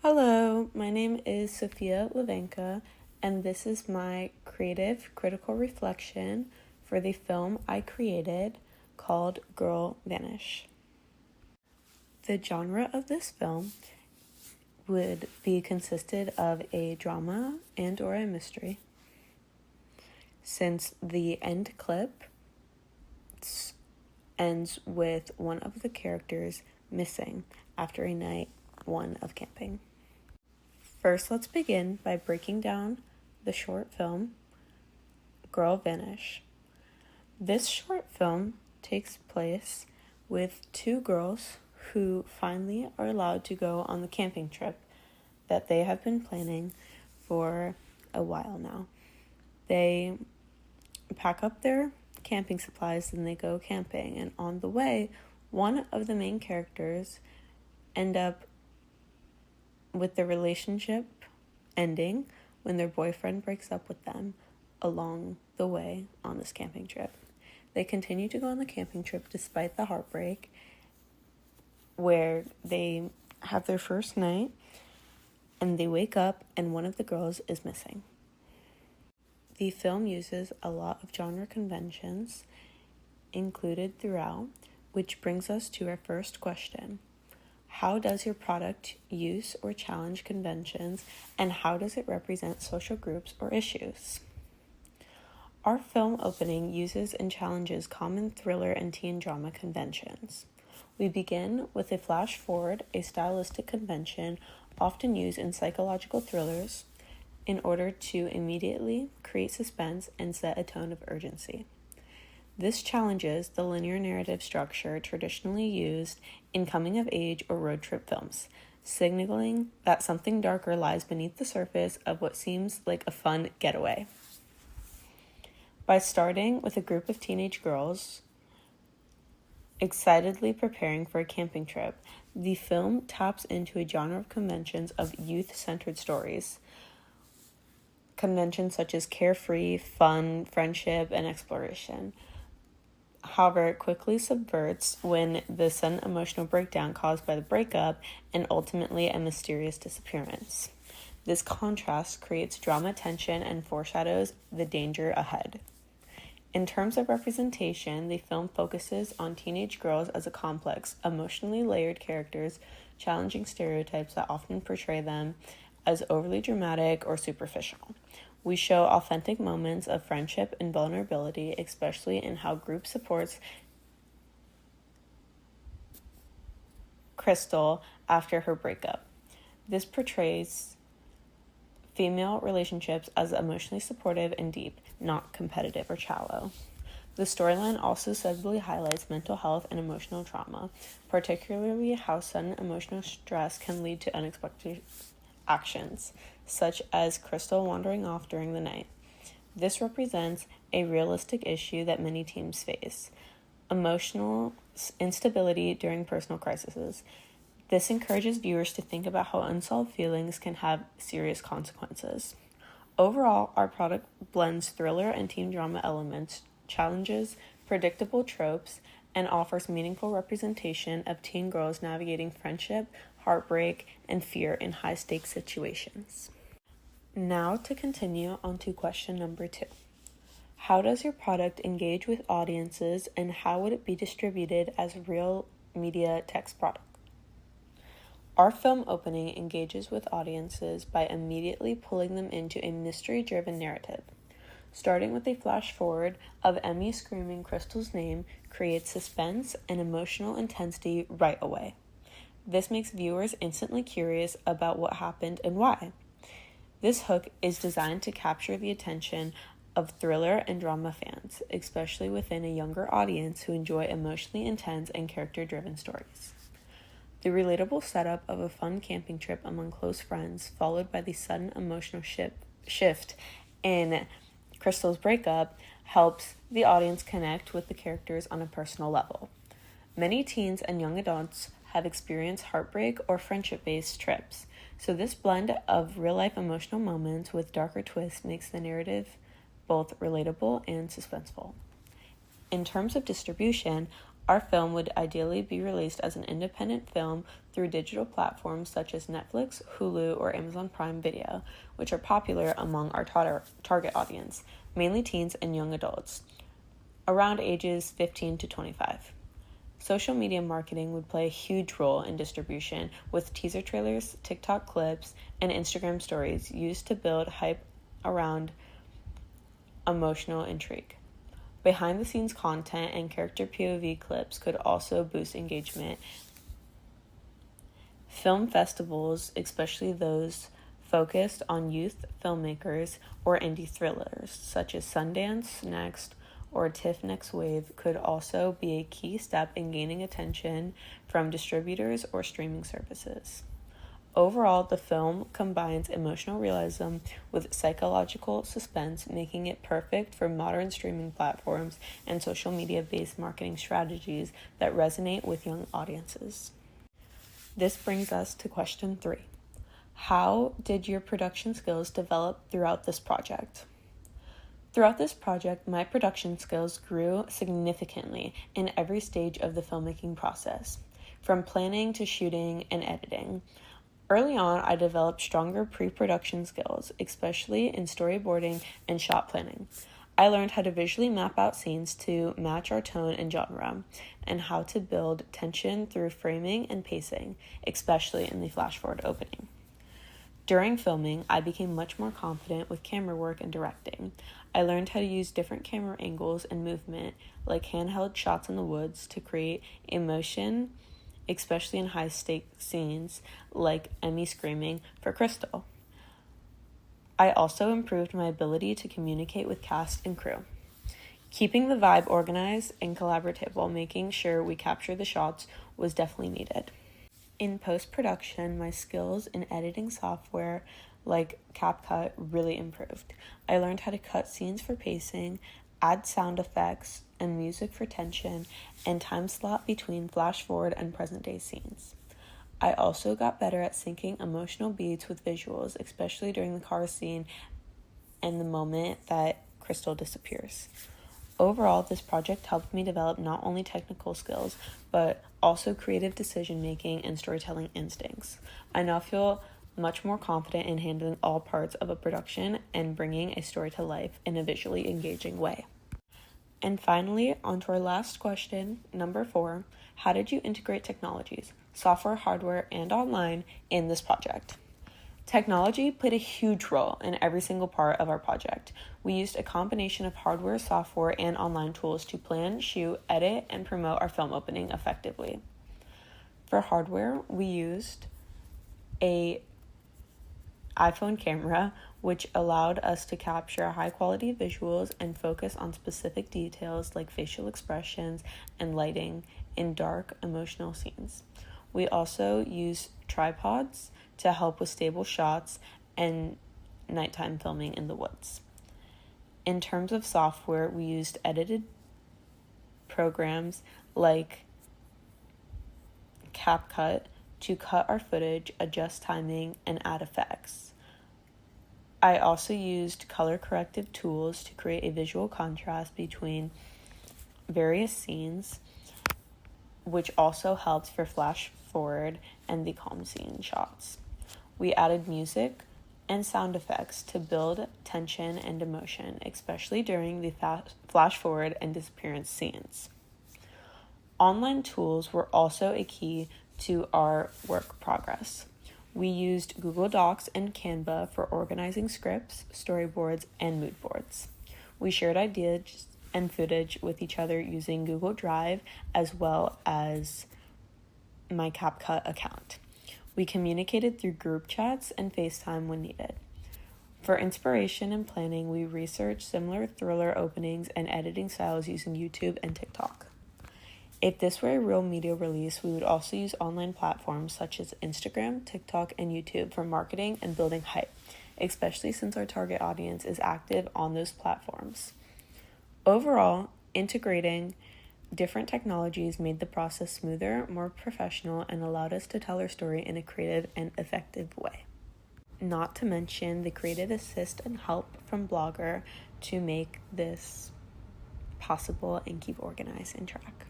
Hello, my name is Sophia Levenka, and this is my creative critical reflection for the film I created called Girl Vanish. The genre of this film would be consisted of a drama and or a mystery, since the end clip ends with one of the characters missing after a night one of camping. First, let's begin by breaking down the short film, Girl Vanish. This short film takes place with two girls who finally are allowed to go on the camping trip that they have been planning for a while now. They pack up their camping supplies and they go camping, and on the way, one of the main characters end up with the relationship ending when their boyfriend breaks up with them along the way on this camping trip. They continue to go on the camping trip despite the heartbreak, where they have their first night and they wake up and one of the girls is missing. The film uses a lot of genre conventions included throughout, which brings us to our first question. How does your product use or challenge conventions, and how does it represent social groups or issues? Our film opening uses and challenges common thriller and teen drama conventions. We begin with a flash forward, a stylistic convention often used in psychological thrillers in order to immediately create suspense and set a tone of urgency. This challenges the linear narrative structure traditionally used in coming-of-age or road trip films, signaling that something darker lies beneath the surface of what seems like a fun getaway. By starting with a group of teenage girls excitedly preparing for a camping trip, the film taps into a genre of conventions of youth-centered stories. Conventions such as carefree, fun, friendship, and exploration. However, it quickly subverts when the sudden emotional breakdown caused by the breakup and ultimately a mysterious disappearance. This contrast creates drama tension and foreshadows the danger ahead. In terms of representation, the film focuses on teenage girls as a complex, emotionally layered characters, challenging stereotypes that often portray them as overly dramatic or superficial. We show authentic moments of friendship and vulnerability, especially in how group supports Crystal after her breakup. This portrays female relationships as emotionally supportive and deep, not competitive or shallow. The storyline also subtly highlights mental health and emotional trauma, particularly how sudden emotional stress can lead to unexpected actions, such as Crystal wandering off during the night. This represents a realistic issue that many teens face: emotional instability during personal crises. This encourages viewers to think about how unsolved feelings can have serious consequences. Overall, our product blends thriller and teen drama elements, challenges predictable tropes, and offers meaningful representation of teen girls navigating friendship, heartbreak, and fear in high-stakes situations. Now to continue on to question number 2. How does your product engage with audiences, and how would it be distributed as a real media text product? Our film opening engages with audiences by immediately pulling them into a mystery-driven narrative. Starting with a flash forward of Emmy screaming Crystal's name creates suspense and emotional intensity right away. This makes viewers instantly curious about what happened and why. This hook is designed to capture the attention of thriller and drama fans, especially within a younger audience who enjoy emotionally intense and character-driven stories. The relatable setup of a fun camping trip among close friends, followed by the sudden emotional shift in Crystal's breakup, helps the audience connect with the characters on a personal level. Many teens and young adults have experienced heartbreak or friendship-based trips, so this blend of real-life emotional moments with darker twists makes the narrative both relatable and suspenseful. In terms of distribution, Our film would ideally be released as an independent film through digital platforms such as Netflix, Hulu, or Amazon Prime Video, which are popular among our target audience, mainly teens and young adults, around ages 15 to 25. Social media marketing would play a huge role in distribution, with teaser trailers, TikTok clips, and Instagram stories used to build hype around emotional intrigue. Behind-the-scenes content and character POV clips could also boost engagement. Film festivals, especially those focused on youth filmmakers or indie thrillers, such as Sundance Next or TIFF Next Wave, could also be a key step in gaining attention from distributors or streaming services. Overall, the film combines emotional realism with psychological suspense, making it perfect for modern streaming platforms and social media-based marketing strategies that resonate with young audiences. This brings us to question 3. How did your production skills develop throughout this project? Throughout this project, my production skills grew significantly in every stage of the filmmaking process, from planning to shooting and editing. Early on, I developed stronger pre-production skills, especially in storyboarding and shot planning. I learned how to visually map out scenes to match our tone and genre, and how to build tension through framing and pacing, especially in the flash-forward opening. During filming, I became much more confident with camera work and directing. I learned how to use different camera angles and movement, like handheld shots in the woods, to create emotion, especially in high-stakes scenes like Emmy screaming for Crystal. I also improved my ability to communicate with cast and crew. Keeping the vibe organized and collaborative while making sure we capture the shots was definitely needed. In post-production, my skills in editing software like CapCut really improved. I learned how to cut scenes for pacing, add sound effects and music for tension, and time slot between flash forward and present day scenes. I also got better at syncing emotional beats with visuals, especially during the car scene and the moment that Crystal disappears. Overall, this project helped me develop not only technical skills, but also creative decision-making and storytelling instincts. I now feel much more confident in handling all parts of a production and bringing a story to life in a visually engaging way. And finally, on to our last question, number 4, how did you integrate technologies, software, hardware, and online in this project? Technology played a huge role in every single part of our project. We used a combination of hardware, software, and online tools to plan, shoot, edit, and promote our film opening effectively. For hardware, we used an iPhone camera, which allowed us to capture high-quality visuals and focus on specific details like facial expressions and lighting in dark, emotional scenes. We also used tripods to help with stable shots and nighttime filming in the woods. In terms of software, we used edited programs like CapCut to cut our footage, adjust timing, and add effects. I also used color corrective tools to create a visual contrast between various scenes, which also helped for flash forward and the calm scene shots. We added music and sound effects to build tension and emotion, especially during the flash forward and disappearance scenes. Online tools were also a key to our work progress. We used Google Docs and Canva for organizing scripts, storyboards, and mood boards. We shared ideas and footage with each other using Google Drive as well as my CapCut account. We communicated through group chats and FaceTime when needed. For inspiration and planning, we researched similar thriller openings and editing styles using YouTube and TikTok. If this were a real media release, we would also use online platforms such as Instagram, TikTok, and YouTube for marketing and building hype, especially since our target audience is active on those platforms. Overall, integrating different technologies made the process smoother, more professional, and allowed us to tell our story in a creative and effective way. Not to mention the creative assist and help from Blogger to make this possible and keep organized and track.